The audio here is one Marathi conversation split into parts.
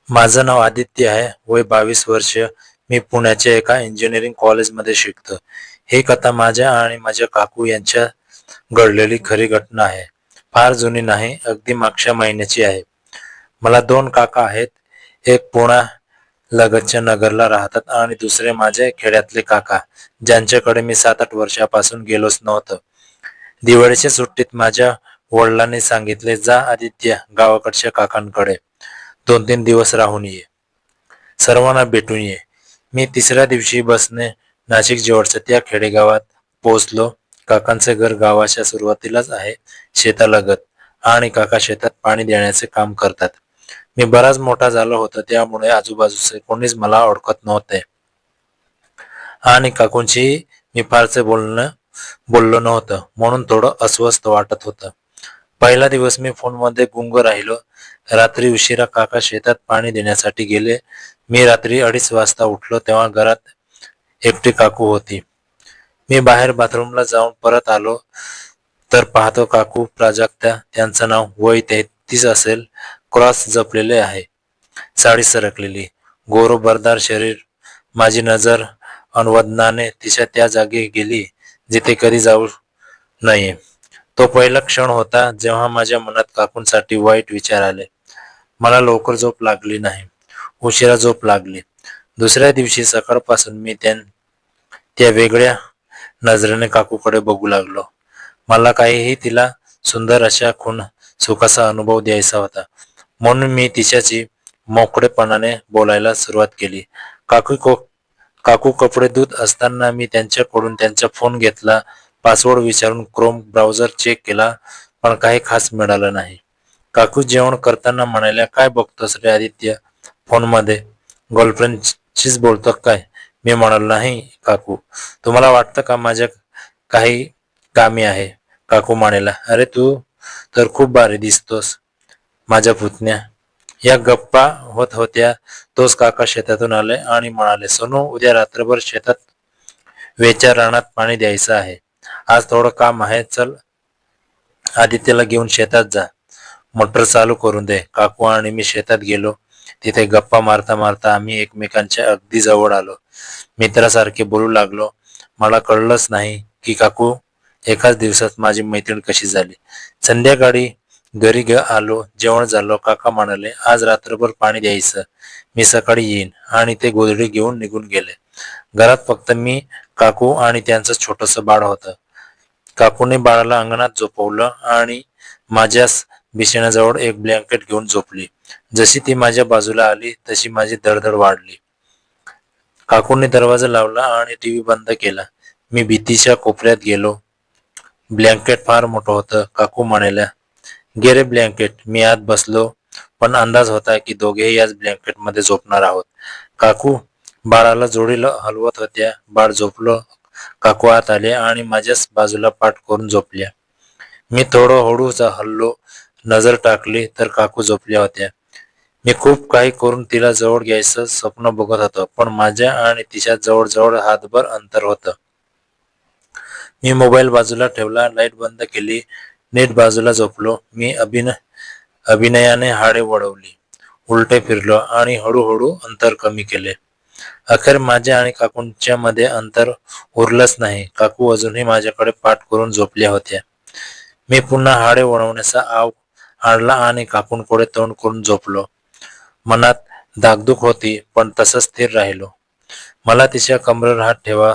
माझं नाव आदित्य आहे. वय 22 वर्ष. मी पुण्याच्या एका इंजिनिअरिंग कॉलेजमध्ये शिकतो. ही कथा माझ्या आणि माझ्या काकू यांच्या घडलेली खरी घटना आहे. फार जुनी नाही, अगदी मागच्या महिन्याची आहे. मला 2 काका आहेत. एक पुणा लगतच्या नगरला राहतात आणि दुसरे माझे खेड्यातले काका, ज्यांच्याकडे मी 7-8 वर्षापासून गेलोच नव्हतो. दिवाळीच्या सुट्टीत माझ्या वडिलांनी सांगितले, जा आदित्य, गावाकडच्या काकांकडे 2-3 दिवस राहून ये. सर्वांना भेटून ये. मी 3ऱ्या दिवशी बसने नाशिक जवळच्या त्या खेडेगावात पोहोचलो. काकांचे घर गावाच्या सुरुवातीलाच आहे, शेतालगत, आणि काका शेतात पाणी देण्याचे काम करतात. मी बराच मोठा झालो होतो, त्यामुळे आजूबाजूचे कोणीच मला ओळखत नव्हते आणि काकूंशी मी फारसे बोललो नव्हतं, म्हणून थोडं अस्वस्थ वाटत होतं. पहिला दिवस मी फोनमध्ये गुंग राहिलो. रात्री उशिरा काका शेतात पाणी देण्यासाठी गेले. मी रात्री 2:30 वाजता उठलो तेव्हा घरात एकटी काकू होती. मी बाहेर बाथरूमला जाऊन परत आलो तर पाहतो काकू प्राजक्ता, त्यांचं नाव, वय 33 असेल, क्रॉस जपलेले आहे, साडी सरकलेली, गोरोबरदार शरीर. माझी नजर अनवधनाने तिच्या त्या जागी गेली जिथे कधी जाऊ नये. तो पहिला क्षण होता जेव्हा माझ्या मनात काकूंसाठी वाईट विचार आले. मला लवकर झोप लागली नाही, उशिरा झोप लागली. दुसऱ्या दिवशी सकाळपासून मी त्या वेगळ्या नजरेने काकूकडे बघू लागलो. मला काहीही तिला सुंदर अशा खूण सुखाचा अनुभव द्यायचा होता, म्हणून मी तिच्याशी मोकळेपणाने बोलायला सुरुवात केली. काकू कपडे धुत असताना मी त्यांच्याकडून त्यांचा फोन घेतला. पासवर्ड विचारून क्रोम ब्राउझर चेक केला, पण काही खास मिळालं नाही. काकू जेवण करताना म्हणाल्या, काय बघतोस रे आदित्य फोनमध्ये, गर्लफ्रेंडशीच बोलतो काय? मी म्हणालो, नाही काकू, तुम्हाला वाटतं का माझ्या काही कामी आहे? काकू म्हणाल्या, अरे तू तर खूप भारी दिसतोस माझ्या पुतण्या. या गप्पा होत होत्या तोच काका शेतातून आले आणि म्हणाले, सोनू, उद्या रात्रभर शेतात वेच्या रानात पाणी द्यायचं आहे. आज थोडं काम आहे, चल आदित्यला घेऊन शेतात जा, मोटर चालू करून दे. काकू आणि मी शेतात गेलो. तिथे गप्पा मारता मारता आम्ही एकमेकांच्या अगदी जवळ आलो. मित्रासारखे बोलू लागलो. मला कळलंच नाही की काकू एकाच दिवसात माझी मैत्रीण कशी झाली. संध्याकाळी घरी आलो, जेवण झालं. काका म्हणाले, आज रात्रभर पाणी द्यायचं, मी सकाळी येईन, आणि ते गोधडी घेऊन निघून गेले. घरात फक्त मी, काकू आणि त्यांचं छोटंसं बाळ होतं. काकूने बाळाला अंगणात झोपवलं आणि माझ्याच बिछाण्याजवळ एक ब्लँकेट घेऊन झोपली. जशी ती माझ्या बाजूला आली तशी माझी धडधड वाढली. काकूने दरवाजा लावला आणि टीव्ही बंद केला. मी भीतीच्या कोपऱ्यात गेलो. ब्लँकेट फार मोठं होतं. काकू म्हणाल्या, घे रे ब्लँकेट. मी आत बसलो, पण अंदाज होता की दोघेही याच ब्लँकेटमध्ये झोपणार आहोत. काकू बाळाला जोडीला हलवत होत्या. बाळ झोपलं. काकू आत आले आणि माझ्याच बाजूला पाठ करून झोपल्या. मी थोडं हळू हललो, नजर टाकली तर काकू झोपल्या होत्या. मी खूप काही करून तिला जवळ घ्यायचं स्वप्न बघत होतो, पण माझ्या आणि तिच्या जवळ हातभर अंतर होतं. मी मोबाईल बाजूला ठेवला, लाईट बंद केली, नीट बाजूला झोपलो. मी अभिनयाने हाडे वळवली, उलटे फिरलो आणि हळूहळू अंतर कमी केले. अखेर माझ्या आणि काकूंच्या मध्ये अंतर उरलंच नाही. काकू अजूनही माझ्याकडे पाठ करून झोपल्या होत्या. मी पुन्हा हाडे वळवण्याचा आव आणला आणि काकूंकडे तोंड करून झोपलो. मनात धाकधूक होती, पण तसंच स्थिर राहिलो. मला तिच्या कमरेवर हात ठेवा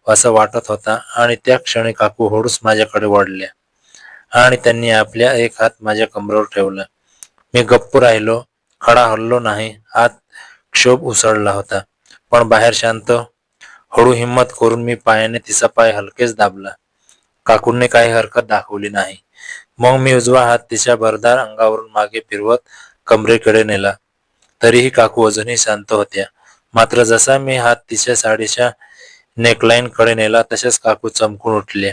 असं वाटत होता आणि त्या क्षणी काकू हळूच माझ्याकडे वळल्या आणि त्यांनी आपल्या एक हात माझ्या कमरेवर ठेवला. मी गप्प राहिलो, खडा हललो नाही. आत क्षोभ उसळला होता, पण बाहेर शांत. हळू हिम्मत करून मी पायाने तिचा पाय हलकेच दाबला. काकूंनी काही हरकत दाखवली नाही. मग मी उजवा हात तिच्या भरदार अंगावरून मागे फिरवत कमरेकडे नेला. तरीही काकू अजूनही शांत होत्या. मात्र जसा मी हात तिच्या साडीच्या नेकलाईन कडे नेला तशाच काकू चमकून उठल्या.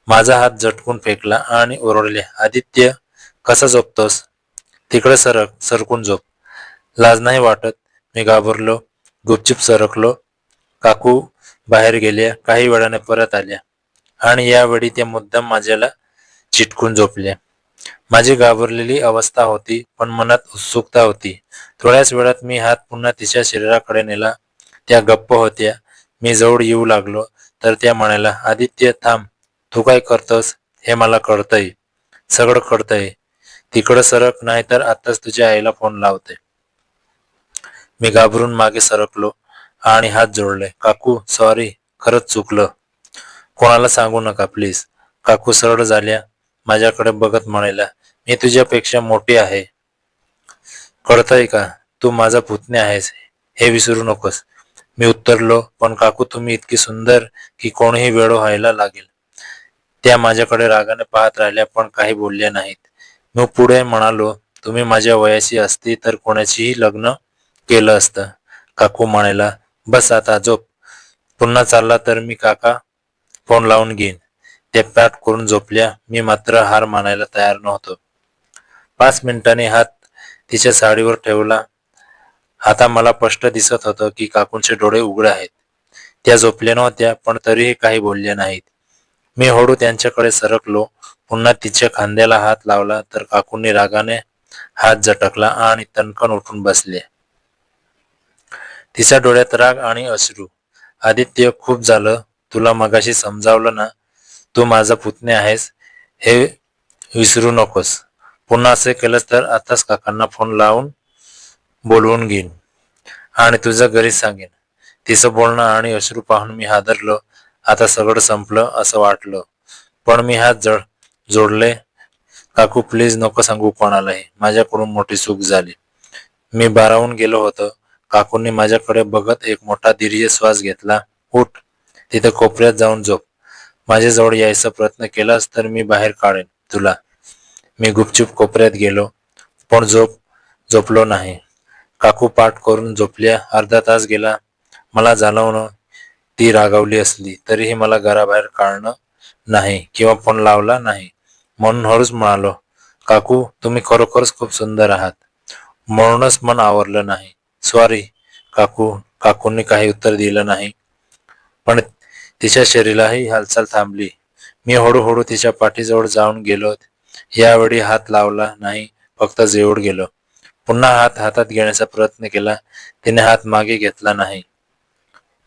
माझा हात झटकून फेकला आणि ओरडल्या, आदित्य, कसा झोपतोस? तिकडे सरकून झोप. लाज नाही वाटत? मी घाबरलो, गुपचूप सरकलो. काकू बाहेर गेल्या. काही वेळाने परत आल्या आणि यावेळी त्या मुद्दाम माझ्याला चिटकून झोपल्या. माझी घाबरलेली अवस्था होती, पण मनात उत्सुकता होती. थोड्याच वेळात मी हात पुन्हा तिच्या शरीराकडे नेला. त्या गप्प होत्या. मी जवळ येऊ लागलो तर त्या म्हणाल्या, आदित्य थांब, तू काय करतोस हे मला कळतंय, सगळं कळतंय. तिकडं सरक, नाही तर आताच तुझ्या आईला फोन लावते. मी घाबरून मागे सरकलो आणि हात जोडले. काकू सॉरी, खरंच चुकलं. कोणाला सांगू नका प्लीज. काकू सरळ झाल्या, माझ्याकडे बघत म्हणाल्या, मी तुझ्यापेक्षा मोठी आहे, कळतंय का? तू माझा पुतण्या आहेस, हे विसरू नकोस. मी उत्तरलो, पण काकू तुम्ही इतकी सुंदर की कोणीही वेडो व्हायला लागेल. त्या माझ्याकडे रागाने पाहत राहिल्या, पण काही बोलल्या नाहीत. मी पुढे म्हणालो, तुम्ही माझ्या वयाची असती तर कोणाचीही लग्न केलं असतं. काकू म्हणाला, बस आता झोप. पुन्हा चालला तर मी काका फोन लावून घेईन. त्या पॅट करून झोपल्या. मी मात्र हार मानायला तयार नव्हतो. 5 मिनिटांनी हात तिच्या साडीवर ठेवला. आता मला स्पष्ट दिसत होतं की काकूंचे डोळे उघडे आहेत. त्या झोपल्या नव्हत्या, पण तरीही काही बोलल्या नाहीत. मी हळू त्यांच्याकडे सरकलो. पुन्हा तिच्या खांद्याला हात लावला तर काकूंनी रागाने हात झटकला आणि तणकन उठून बसल्या. तिच्या डोळ्यात राग आणि अश्रू. आदित्य, खूप झालं. तुला मगाशी समजावलं ना, तू माझा पुतण्या आहेस, हे विसरू नकोस. पुन्हा असे केलंस तर आताच काकांना फोन लावून बोलवून घेईन आणि तुझं घरी सांगेन. तिचं बोलणं आणि अश्रू पाहून मी हादरलो. आता सगळं संपलं असं वाटलं. पण मी हात जोडले. काकू प्लीज नको सांगू कोणालाही. माझ्याकडून मोठी चूक झाली. मी भारावून गेलो होतो. काकूंनी माझ्याकडे बघत एक मोठा दीर्घ श्वास घेतला. उठ, तिथे कोपऱ्यात जाऊन झोप. माझ्याजवळ यायचा प्रयत्न केलास तर मी बाहेर काढेन तुला. मी गुपचूप कोपऱ्यात गेलो, पण झोपलो नाही. काकू पाठ करून झोपल्या. अर्धा तास गेला. मला जाणवलं ती रागावली असली तरीही मला घराबाहेर काढणं नाही किंवा फोन लावला नाही. म्हणून हळूच म्हणालो, काकू तुम्ही खरोखरच खूप सुंदर आहात. म्हणूनच मन आवरलं नाही. सॉरी. काकूंनी काही उत्तर दिलं नाही, पण तिच्या शरीराही हालचाल थांबली. मी हळूहळू तिच्या पाठीजवळ जाऊन गेलो. यावेळी हात लावला नाही, फक्त जवळ गेलो. पुन्हा हात हातात घेण्याचा प्रयत्न केला. तिने हात मागे घेतला नाही,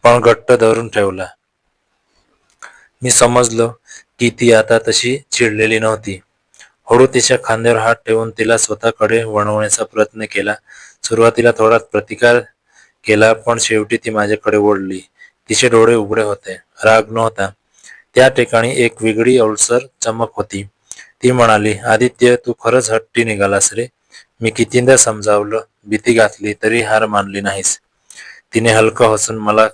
पण घट्ट धरून ठेवला. मी समजलो की ती आता तशी चिडलेली नव्हती. हळू तिच्या खांद्यावर हात ठेवून तिला स्वतःकडे वळवण्याचा प्रयत्न केला. सुरुवातीला थोडा प्रतिकार केला, पण शेवटी ती माझ्याकडे वळली. तिचे डोळे उघडे होते. राग नव्हता, त्या ठिकाणी एक वेगळी ओलसर चमक होती. ती म्हणाली, आदित्य तू खरंच हट्टी निघालास रे. मी कितींदा समजावलं, भीती घातली तरी हार मानली नाहीस. तिने हलकं हसून मला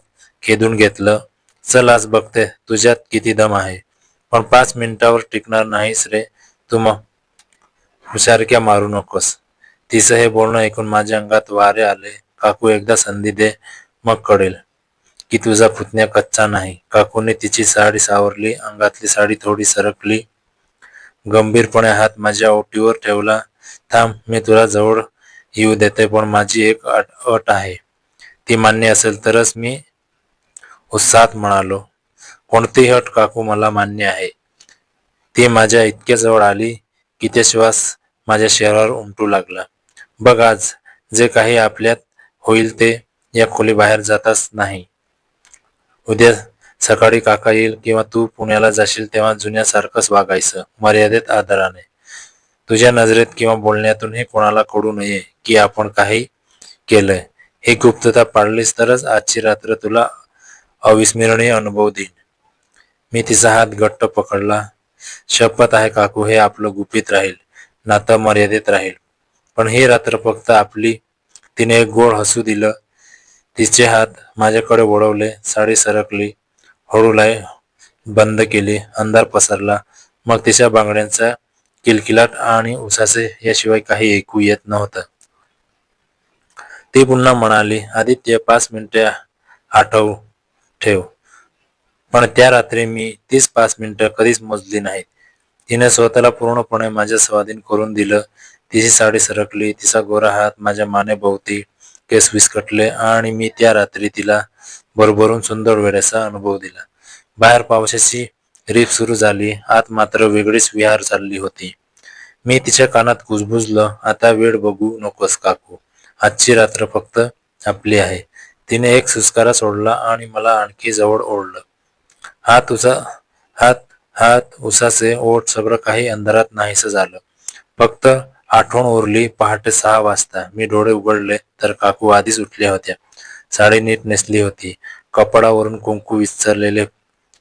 खेदून घेतलं. चल आज बघते तुझ्यात किती दम आहे. पण 5 मिनिटावर टिकणार नाहीस रे तू. मग हुशारक्या मारू नकोस. तिचं हे बोलणं ऐकून माझ्या अंगात वारे आले. काकू एकदा संधी दे, मग कळेल की तुझा पुतण्या कच्चा नाही. काकूने तिची साडी सावरली. अंगातली साडी थोडी सरकली. गंभीरपणे हात माझ्या ओठीवर ठेवला. थांब, मी तुला जवळ येऊ देते, पण माझी एक अट आहे. ती मान्य असेल तरच. मी उत्साहात म्हणालो, कोणतीही अट काकू, मला मान्य आहे. ती माझ्या इतक्या जवळ आली की ते श्वास माझ्या शरीरावर उमटू लागला. बघ, आज जे काही आपल्यात होईल ते या खोली बाहेर जाताच नाही. उद्या सकाळी काका येईल किंवा तू पुण्याला जाशील तेव्हा जुन्यासारखंच वागायचं, मर्यादेत, आदराने. तुझ्या नजरेत किंवा बोलण्यातूनही कोणाला कळू नये की आपण काही केलंय. ही गुप्तता पाळलीस तरच आजची रात्र तुला अविस्मरणीय अनुभव देईन. मी तिचा हात घट्ट पकडला. शपथ आहे काकू, हे आपलं गुपित राहील, नातं मर्यादेत राहील. पण ही रात्र फक्त आपली. तिने एक गोड हसू दिलं. तिचे हात माझ्याकडे वळवले. साडी सरकली. हळू लाईट बंद केली. अंधार पसरला. मग तिच्या बांगड्यांचा किलकिलाट आणि उसासे याशिवाय काही ऐकू येत नव्हतं. ती पुन्हा म्हणाली, आदित्य 5 मिनिटे आठव ठेव. पण त्या रात्री मी 5 मिनिटं कधीच मोजली नाहीत. तिने स्वतःला पूर्णपणे माझ्या स्वाधीन करून दिलं. तिची साडी सरकली. तिचा गोरा हात माझ्या मानेभोवती, केस विस्कटले आणि मी त्या रात्री तिला भरभरून सुंदर वेड्याचा अनुभव दिला. बाहेर पावसाची रीप सुरू झाली. आत मात्र वेगळीच विहार चालली होती. मी तिच्या कानात कुजबुजलं, आता वेळ बघू नकोस काकू, आजची रात्र फक्त आपली आहे. तिने एक सुस्कारा सोडला आणि मला आणखी जवळ ओढलं. हात उसा हात हात उसाचे ओठ सगळं काही अंधारात नाहीसं झालं. फक्त आठवण उरली. पहाटे 6 वाजता मी डोळे उघडले तर काकू आधीच उठल्या होत्या. साडी नीट नेसली होती. कपाळावरून कुंकू विंचरलेले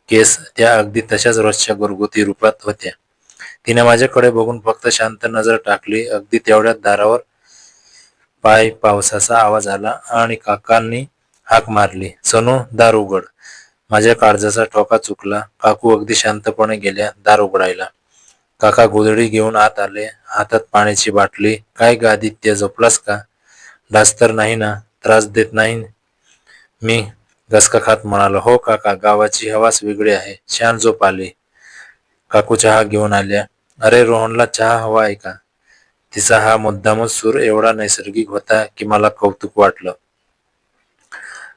केस त्या अगदी तशाच रोजच्या घरगुती रूपात होत्या. तिने माझ्याकडे बघून फक्त शांत नजर टाकली. अगदी तेवढ्यात दारावर पावसाचा आवाज आला आणि काकांनी हाक मारली, "सोनू, दार उघड." माझ्या काळजाचा ठोका चुकला. काकू अगदी शांतपणे गेल्या दार उघडायला. काका गोधडी घेऊन आत आले, हातात पाण्याची बाटली. "काय ग आदित्य, झोपलास का? डास तर नाही ना? त्रास देत नाही?" मी गसका खात म्हणालो, "हो काका, गावाची हवाच वेगळी आहे. छान झोप आली." काकू चहा घेऊन आल्या. "अरे रोहनला चहा हवा आहे का?" तिचा हा मुद्दामच सूर एवढा नैसर्गिक होता की मला कौतुक वाटलं.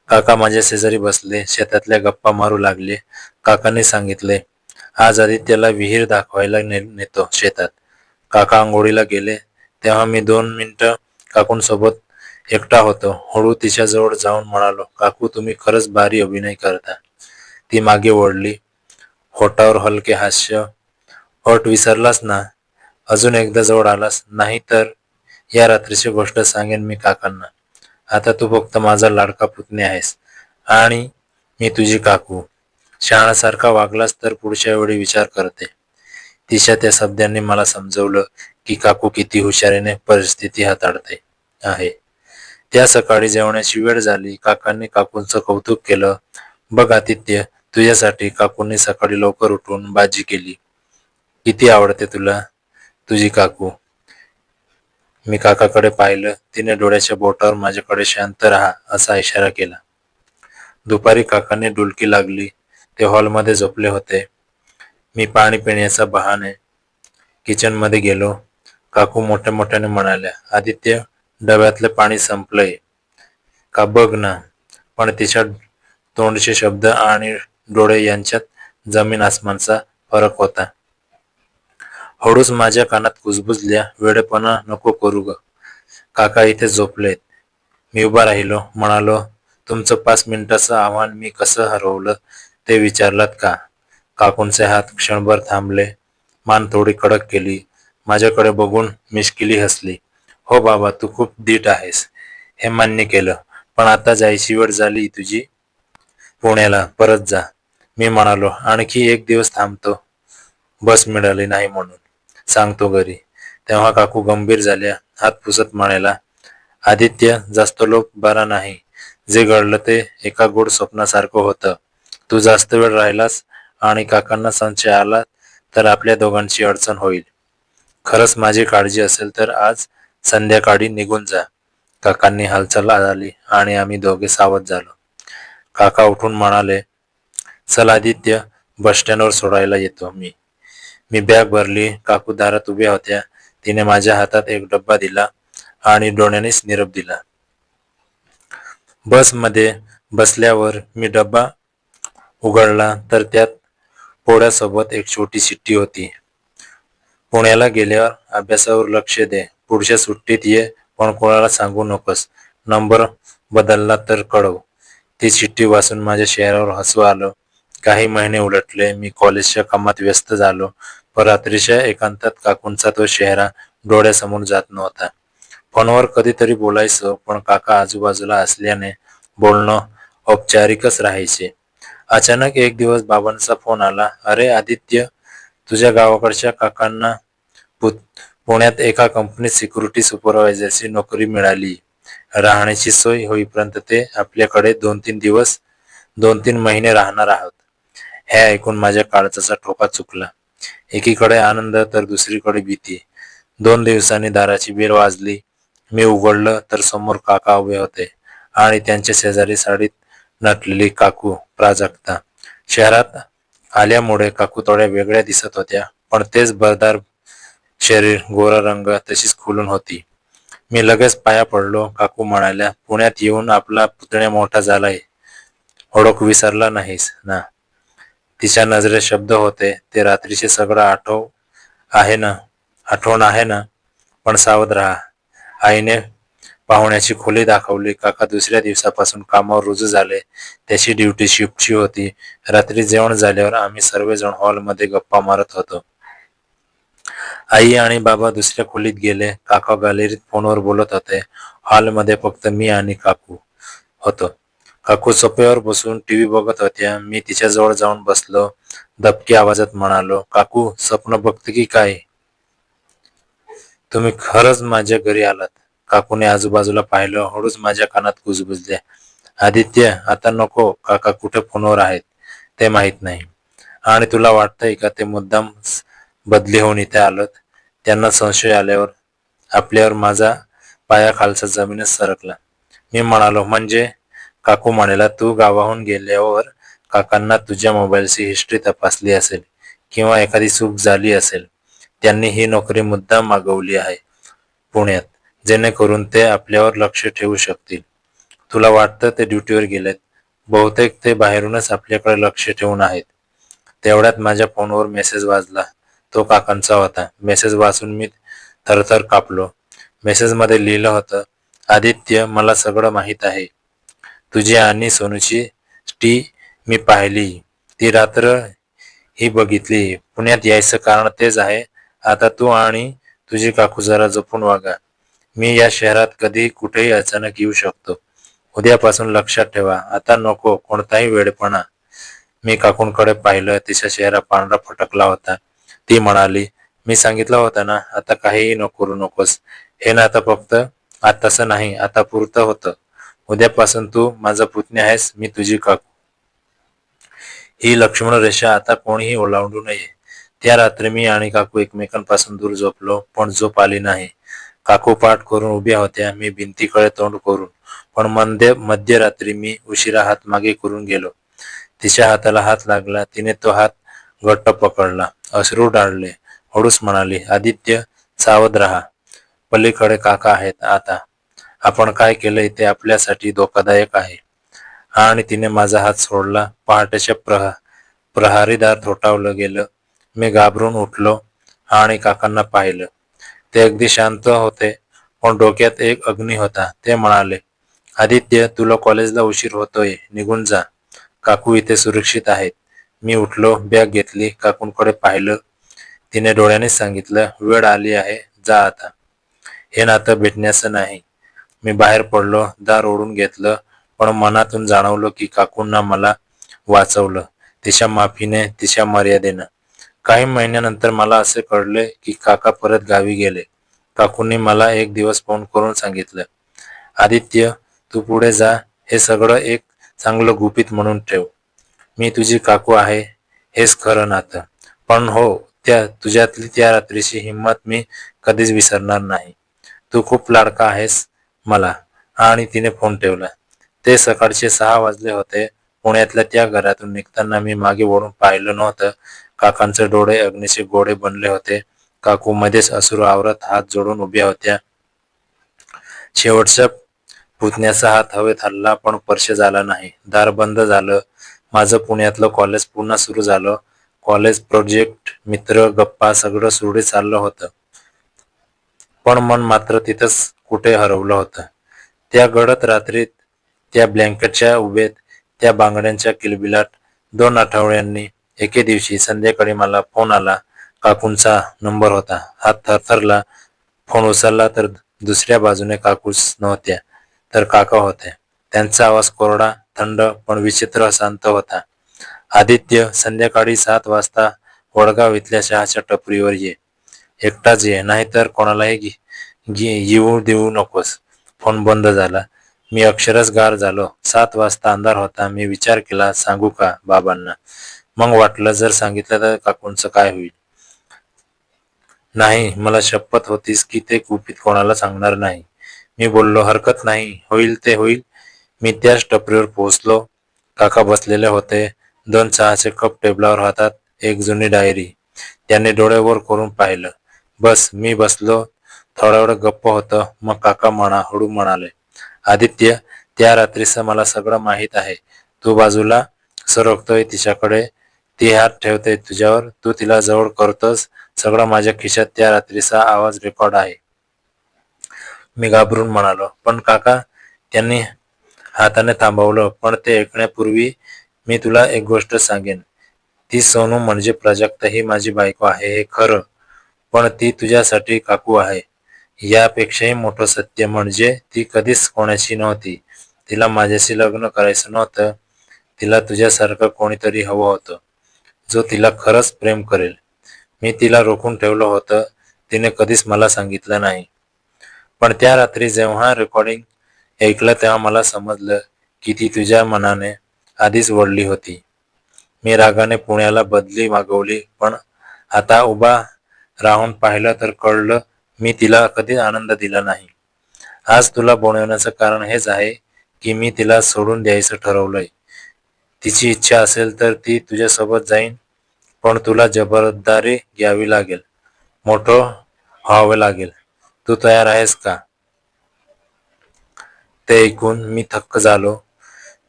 काका माझ्या शेजारी बसले, शेतातल्या गप्पा मारू लागले. काकांनी सांगितले, "आज आदित्यला विहीर दाखवायला नेतो शेतात." काका अंघोळीला गेले तेव्हा मी 2 मिनिटं काकूंसोबत एकटा होतो. हळू तिच्याजवळ जाऊन म्हणालो, "काकू, तुम्ही खरंच भारी अभिनय करता." ती मागे वळली, होठावर हलके हास्य. "होठ विसरलास ना? अजून एकदा जवळ आलास नाही तर या रात्रीची गोष्ट सांगेन मी काकांना. आता तू फक्त माझा लाडका पुतणी आहेस आणि मी तुझी काकू. शहाण्यासारखा वागलास तर पुढच्या वेळी विचार करते." तिच्या त्या शब्दांनी मला समजवलं की काकू किती हुशारीने परिस्थिती हाताळते आहे. त्या सकाळी जेवणाची वेळ झाली. काकांनी काकूंचं कौतुक केलं. "बघ आदित्य, तुझ्यासाठी काकूंनी सकाळी लवकर उठून भाजी केली. किती आवडते तुला तुझी काकू." मी काकाकडे पाहिलं. तिने डोळ्याच्या बोटावर माझ्याकडे "शांत राहा" असा इशारा केला. दुपारी काकांनी डुलकी लागली. ते हॉलमध्ये झोपले होते. मी पाणी पिण्याचा बहाणे किचनमध्ये गेलो. काकू मोठ्या मोठ्याने म्हणाल्या, "आदित्य, डब्यातलं पाणी संपलंय का बघ ना." पण तिच्या तोंडचे शब्द आणि डोळे यांच्यात जमीन आसमानचा फरक होता. हळूच माझ्या कानात कुजबुजल्या, "वेडेपणा नको करू ग. काका इथे झोपलेत." मी उभा राहिलो. म्हणालो, "तुमचं 5 मिनिटाचं आव्हान मी कसं हरवलं ते विचारलात का?" काकूंचे हात क्षणभर थांबले. मान थोडी कडक केली. माझ्याकडे बघून मिश्किली हसली. "हो बाबा, तू खूप धीट आहेस, हे मान्य केलं. पण आता जायची वेळ झाली तुझी. पुण्याला परत जा." मी म्हणालो, "आणखी एक दिवस थांबतो. बस मिळाली नाही म्हणून सांगतो घरी." तेव्हा काकू गंभीर झाल्या. हात पुसत म्हणाल्या, "आदित्य, जास्त लोभ बरा नाही. जे घडलं ते एका गोड स्वप्नासारखं होतं. तू जास्त वेळ राहिलास आणि काकांना संशय आला तर आपल्या दोघांची अडचण होईल. खरंच माझी काळजी असेल तर आज संध्याकाळी निघून जा." काकांनी हालचाल झाली आणि आम्ही दोघे सावध झालो. काका उठून म्हणाले, "चल आदित्य, बस स्टँडवर सोडायला येतो मी." मी बॅग भरली. काकू दारात उभ्या होत्या. तिने माझ्या हातात एक डब्बा दिला आणि डोळ्यानेच निरोप दिला. बसमध्ये बसल्यावर मी डब्बा उघडला तर त्यात पोळ्यासोबत एक छोटी चिठ्ठी होती. "पुण्याला गेल्यावर अभ्यासावर लक्ष दे. पुढच्या सुट्टीत ये, पण कोणाला सांगू नकोस. नंबर बदलला तर कळव." ती चिठ्ठी वाचून माझ्या चेहऱ्यावर हसू आलं. काही महिने उलटले. मी कॉलेजच्या कामात व्यस्त झालो. पण रात्रीच्या एकांतात काकूंचा तो चेहरा डोळ्यासमोर जात नव्हता. फोनवर कधीतरी बोलायचो, पण काका आजूबाजूला असल्याने बोलणं औपचारिकच राहायचे. अचानक एक दिवस बाबांचा फोन आला. "अरे आदित्य, तुझ्या गावाकडच्या काकांना पुण्यात एका कंपनीत सिक्युरिटी सुपरवायझरची नोकरी मिळाली. राहण्याची सोय होईपर्यंत ते आपल्याकडे 2-3 महिने राहणार आहोत." हे ऐकून माझ्या काळजाचा ठोका चुकला. एकीकडे आनंद तर दुसरीकडे भीती. 2 दिवसांनी दाराची बेल वाजली. मी उघडलं तर समोर काका उभे होते आणि त्यांच्या शेजारी साडीत नटलेली काकू प्राजक्ता. शहरात आल्यामुळे काकू थोड्या वेगळ्या दिसत होत्या, पण तेच भरदार शरीर, गोरा रंग तशीच खुलून होती. मी लगेच पाया पडलो. काकू म्हणाल्या, "पुण्यात येऊन आपला पुतण्या मोठा झालाय. ओळख विसरला नाहीस ना?" तिच्या नजरेत शब्द होते, "ते रात्रीचे सगळं आठव आहे ना?" आठवण आहे ना? पण सावध राहा. आईने पाहुण्याची खोली दाखवली. काका दुसऱ्या दिवसापासून कामावर रुजू झाले. त्याची ड्युटी शिफ्टची होती. रात्री जेवण झाल्यावर आम्ही सर्वजण हॉलमध्ये गप्पा मारत होतो. आई आणि बाबा दुसऱ्या खोलीत गेले. काका गॅलरीत फोनवर बोलत होते. हॉलमध्ये फक्त मी आणि काकू होतो. काकू सोफ्यावर बसून टीव्ही बघत होत्या. मी तिच्याजवळ जाऊन बसलो. दबक्या आवाजात म्हणालो, काकू, स्वप्न बघते की काय? तुम्ही खरंच माझ्या घरी आलात. काकूने आजूबाजूला पाहिलं. हळूच माझ्या कानात कुजबुजल्या, आदित्य, आता नको. काका कुठे फोनवर आहेत ते माहित नाही. आणि तुला वाटतंय का ते मुद्दाम बदली होऊन इथे आलं? त्यांना संशय आल्यावर आपल्यावर माझा पायाखालचा जमीनच सरकला. मी म्हणालो, म्हणजे? काकू म्हणाला, तू गावाहून गेल्यावर काकांना तुझ्या मोबाईलची हिस्ट्री तपासली असेल किंवा एखादी चूक झाली असेल. त्यांनी ही नोकरी मुद्दाम मागवली आहे पुण्यात, जेणेकरून ते आपल्यावर लक्ष ठेवू शकतील. तुला वाटतं ते ड्युटीवर गेलेत? बहुतेक ते बाहेरूनच आपल्याकडे लक्ष ठेवून आहेत. तेवढ्यात माझ्या फोनवर मेसेज वाजला. तो काकांचा होता. मेसेज वाचून मी थरथर कापलो. मेसेजमध्ये लिहिलं होतं, आदित्य, मला सगळं माहीत आहे. तुझी आणि सोनूची टी मी पाहिली. ती रात्र ही बघितली. पुण्यात यायचं कारण तेच आहे. आता तू आणि तुझी काकू जरा जपून वागा. मी या शहरात कधी कुठेही अचानक येऊ शकतो. उद्यापासून लक्षात ठेवा. आता नको कोणताही वेडपणा. मी काकूंकडे पाहिलं. तिचा चेहरा पांढरा फटकला होता. ती म्हणाली, मी सांगितलं होतं ना, आता काहीही करू नकोस. हे ना आता फक्त आताचं नाही, आता पुरतं होतं. उद्यापासून तू माझा पुतणी आहेस, मी तुझी काकू. ही लक्ष्मण रेषा आता कोणीही ओलांडू नये. त्या रात्री मी आणि काकू एकमेकांपासून दूर झोपलो, पण झोप आली नाही. काकू पाठ करून उभ्या होत्या, मी भिंतीकडे तोंड करून. पण मध्यरात्री मी उशिरा हात मागे करून गेलो. तिच्या हाताला हात लागला. तिने तो हात घट्ट पकडला. अश्रू डाळले. हळूच म्हणाली, आदित्य, सावध राहा. पलीकडे काका आहेत. आता आपण काय केलंय ते आपल्यासाठी धोकादायक आहे. आणि तिने माझा हात सोडला. पहाटेच्या प्रहारीदार थोठावलं गेलं. मी घाबरून उठलो आणि काकांना पाहिलं. ते अगदी शांत होते, पण डोक्यात एक अग्नी होता. ते म्हणाले, आदित्य, तुला कॉलेजला उशीर होतोय, निघून जा. काकू इथे सुरक्षित आहेत. मी उठलो, बॅग घेतली, काकूंकडे पाहिलं. तिने डोळ्यानेच सांगितलं, वेळ आली आहे, जा आता. हे नातं भेटण्याचं नाही. मी बाहेर पडलो. दार ओढून घेतलं, पण मनातून जाणवलं की काकूंना मला वाचवलं. तिच्या माफीने, तिच्या मर्यादेनं. काही महिन्यानंतर मला असे कळले की काका परत गावी गेले. काकूंनी मला एक दिवस फोन करून सांगितलं, आदित्य, तू पुढे जा. हे सगळं एक चांगलं गुपित म्हणून ठेव. मी तुझी काकू आहे, हेच खरं नातं. पण हो, तुझ्यातली त्या रात्रीची हिंमत मी कधीच विसरणार नाही. तू खूप लाडका आहेस मला. आणि तिने फोन ठेवला. ते सकाळचे 6 वाजले होते. पुण्यातल्या त्या घरातून निघताना मी मागे वळून पाहिलं नव्हतं. काकांचे डोळे अग्नीचे गोळे बनले होते. काकू मध्येच अश्रू आवरत हात जोडून उभ्या होत्या. शेवटच्या पुतण्याचा हात हवेत हलला, पण स्पर्श झाला नाही. दार बंद झालं. माझं पुण्यातलं कॉलेज पुन्हा सुरू झालं. कॉलेज, प्रोजेक्ट, मित्र, गप्पा, सगळं सुरळीत चाललं होतं. पण मन मात्र तिथंच कुठे हरवलं होतं. त्या गडद रात्रीत, त्या ब्लँकेटच्या उभेत, त्या बांगड्यांच्या किलबिलाट. 2 आठवड्यांनी एके दिवशी संध्याकाळी मला फोन आला. काकूंचा नंबर होता. हात थरथरला. फोन उचलला तर दुसऱ्या बाजूने काकूच नव्हत्या, तर काका होते. त्यांचा आवाज कोरडा, थंड, पण विचित्र शांत होता. आदित्य, संध्याकाळी 7 वाजता वडगाव इथल्या चहाच्या टपरीवर ये. एकटाच ये, नाहीतर कोणालाही येऊ देऊ नकोस. फोन बंद झाला. मी अक्षरच गार झालो. 7 वाजता अंधार होता. मी विचार केला, सांगू का बाबांना? मग वाटलं, जर सांगितलं तर काकूंचं काय होईल? नाही, मला शपथ होतीच की ते गुपित कोणाला सांगणार नाही. मी बोललो, हरकत नाही, होईल ते होईल. मी त्याच टपरीवर पोहोचलो. काका बसलेले होते. 2 चहाचे कप टेबलावर, हातात एक जुनी डायरी. त्यांनी डोळे वर करून पाहिलं. बस, मी बसलो. थोडा वेळ गप्प होतं. मग काका हळू म्हणाले, आदित्य, त्या रात्रीचं मला सगळं माहीत आहे. तू बाजूला सरकतोय तिच्याकडे. ती हात ठेवते तुझ्यावर, तू तिला जवळ करतोस. सगळं माझ्या खिशात त्या रात्रीचा आवाज रेकॉर्ड आहे. मी घाबरून म्हणालो, पण काका. त्यांनी हाताने थांबवलं. पण ते ऐकण्यापूर्वी मी तुला एक गोष्ट सांगेन. ती सोनू म्हणजे प्राजक्ता ही माझी बायको आहे हे खरं, पण ती तुझ्यासाठी काकू आहे. यापेक्षाही मोठं सत्य म्हणजे ती कधीच कोणाची नव्हती. तिला माझ्याशी लग्न करायचं नव्हतं. तिला तुझ्यासारखं कोणीतरी हवं होतं, जो तिला खरंच प्रेम करेल. मी तिला रोखून ठेवलं होतं. तिने कधीच मला सांगितलं नाही. पण त्या रात्री जेव्हा रेकॉर्डिंग ऐकलं तेव्हा मला समजलं की ती तुझ्या मनाने आधीच वळली होती. मी रागाने पुण्याला बदली मागवली, पण आता उभा राहून पाहिलं तर कळलं मी तिला कधीच आनंद दिला नाही. आज तुला बोलवण्याचं कारण हेच आहे की मी तिला सोडून द्यायचं ठरवलंय. तिची इच्छा असेल तर ती तुझ्यासोबत जाईन, पण तुला जबाबदारी घ्यावी लागेल. मोठं व्हावं लागेल. तू तयार आहेस का? ते ऐकून मी थक्क झालो.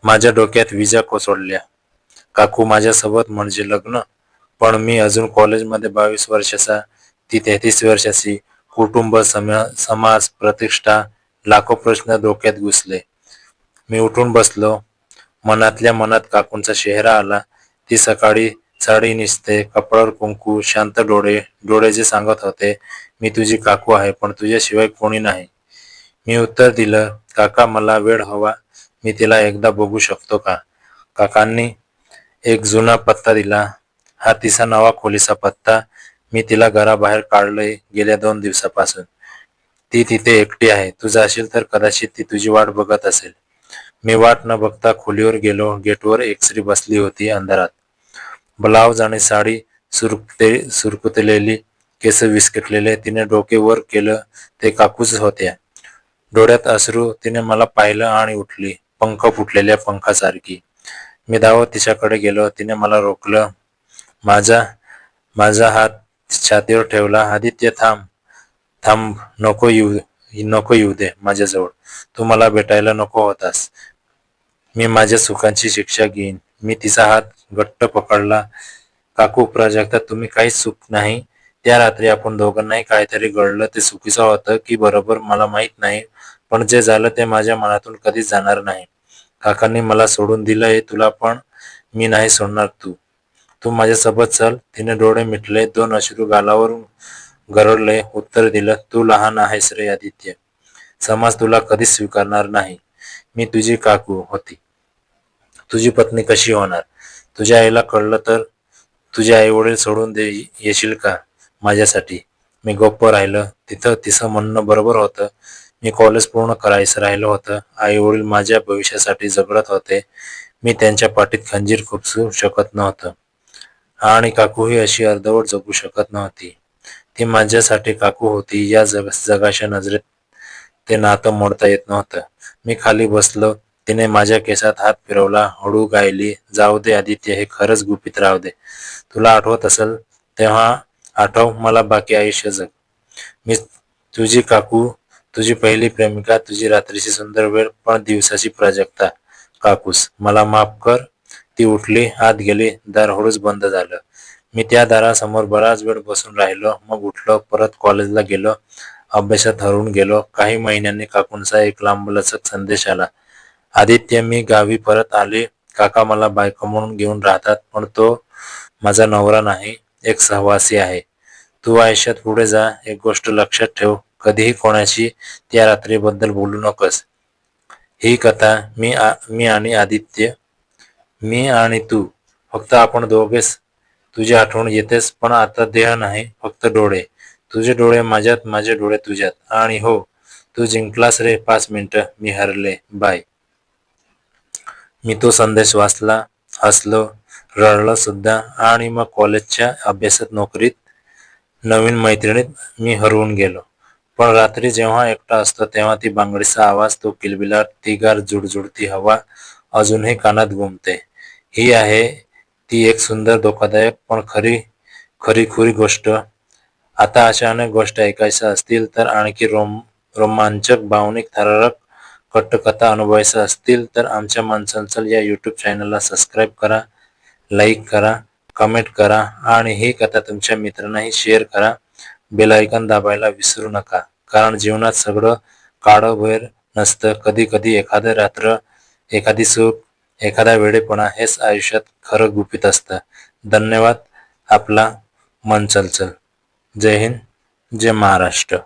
माझ्या डोक्यात विजा कोसळल्या. काकू माझ्यासोबत म्हणजे लग्न? पण मी अजून कॉलेजमध्ये 22 वर्षाचा, ती 33 वर्षाची. कुटुंब, समाज, प्रतिष्ठा, लाखो प्रश्न डोक्यात घुसले. मी उठून बसलो. मनातल्या मनात काकूंचा चेहरा आला. ती सकाळी साडी नेसते, कपाळावर कुंकू, शांत डोळे. डोळे जे सांगत होते, मी तुझी काकू आहे, पण तुझ्याशिवाय कोणी नाही. मी उत्तर दिलं, काका मला वेळ हवा. मी तिला एकदा बघू शकतो का? काकांनी एक जुना पत्ता दिला. हा तिचा नवा खोलीचा पत्ता. मी तिला घराबाहेर काढलंय गेल्या 2 दिवसापासून. ती तिथे एकटी आहे. तू जाशील तर कदाचित ती तुझी वाट बघत असेल. मी वाट न बघता खोलीवर गेलो. गेटवर एक स्त्री बसली होती अंधारात. ब्लाऊज आणि साडी सुरकुतलेली, केस विस्कटलेले. तिने डोके वर केलं. ते काकूच होत्या. डोळ्यात अश्रू. तिने मला पाहिलं आणि उठली, पंख फुटलेल्या पंखासारखी. मी धावत तिच्याकडे गेलो. तिने मला रोखलं. माझा माझा हात छातीवर ठेवला. आदित्य, थांब थांब, नको येऊ दे माझ्याजवळ. तू मला भेटायला नको होतास. मी माझ्या सुखांची शिक्षा घेईन. मी तिचा हात घट्ट पकडला. काकू, प्राजक्ता, तुम्ही काहीच चूक नाही. त्या रात्री आपण दोघांनाही काहीतरी घडलं. ते चुकीचं होतं की बरोबर मला माहित नाही, पण जे झालं ते माझ्या मनातून कधीच जाणार नाही. काकांनी मला सोडून दिलंय तुला, पण मी नाही सोडणार. तू माझ्यासोबत चल. तिने डोळे मिटले. 2 अश्रू गालावरून गरळले. उत्तर दिलं, तू लहान आहेस रे आदित्य. समाज तुला कधीच स्वीकारणार नाही. मी तुझी काकू होती. तुझी पत्नी कशी होणार? तुझ्या आईला कळलं तर? तुझे आई वडील सोडून येशील का माझ्यासाठी? मी गप्प राहिलं. तिथं तिचं म्हणणं बरोबर होतं. मी कॉलेज पूर्ण करायचं राहिलं होतं. आई वडील माझ्या भविष्यासाठी झगडत होते. मी त्यांच्या पाठीत खंजीर खुपसू शकत नव्हतं. आणि काकू ही अशी अर्धवट जगू शकत नव्हती. ती माझ्यासाठी काकू होती. या जगाच्या नजरेत ते नातं मोडता येत नव्हतं. मी खाली बसलो. तिने माझ्या केसात हात फिरवला. हळू गायली, जाऊ दे आदित्य, हे खरंच गुपित राहू दे. तुला आठवत असेल तेव्हा आठव, मला बाकी आयुष्य जग. मी तुझी काकू, तुझी पहिली प्रेमिका, तुझी रात्रीची सुंदर वेळ, पण दिवसाची प्राजक्ता. काकूस, मला माफ कर. ती उठली, आत गेली. दार हळूच बंद झालं. मी त्या दारासमोर बराच वेळ बसून राहिलो. मग उठलो. परत कॉलेजला गेलो. अभ्यासात हरवून गेलो. काही महिन्यांनी काकूंचा एक लांबलचक संदेश आला. आदित्य, मी गावी परत आले. काका मला बायको म्हणून घेऊन राहतात, पण तो माझा नवरा नाही, एक सहवासी आहे. तू आयुष्यात पुढे जा. एक गोष्ट लक्षात ठेव, कधीही कोणाशी त्या रात्रीबद्दल बोलू नकोस. ही कथा मी आणि आदित्य, मी आणि तू, फक्त आपण दोघेच. तुझी आठवण येतेस, पण आता देह नाही, फक्त डोळे. तुझे डोळे माझ्यात, माझे डोळे तुझ्यात. आणि हो, तू जिंकलास रे. 5 मिनिटं. मी हरले. बाय. मी तो संदेश वाचला, हसलो, रडलो सुद्धा. आणि मग कॉलेजच्या अभ्यासात, नोकरीत, नवीन मैत्रिणीत मी हरवून गेलो. पण रात्री जेव्हा एकटा असतो तेव्हा ती बांगडीचा आवाज, तो किलबिलाट, ती गार जुडजुडती हवा अजूनही कानात घुमते. ही आहे ती एक सुंदर, धोकादायक, पण खरीखुरी गोष्ट. आता अशा अनेक गोष्टी ऐकायच्या असतील तर, आणखी रोमांचक, भावनिक, थरारक कट्टकथा अनुभवायच्या असतील तर आमच्या मन चंचल या यूट्यूब चॅनलला सबस्क्राईब करा, लाईक करा. कमेंट करा आणि ही कथा तुमच्या मित्रांनाही शेअर करा. बेल आयकॉन दाबायला विसरू नका, कारण जीवनात सगळं काळोख नसतं. कधी कधी एखादी रात्र, एखादी सुख, एखादा वेडेपणा हेच आयुष्यात खरं गुपित असतं. धन्यवाद. आपला मन चलचल. जय हिंद, जय महाराष्ट्र.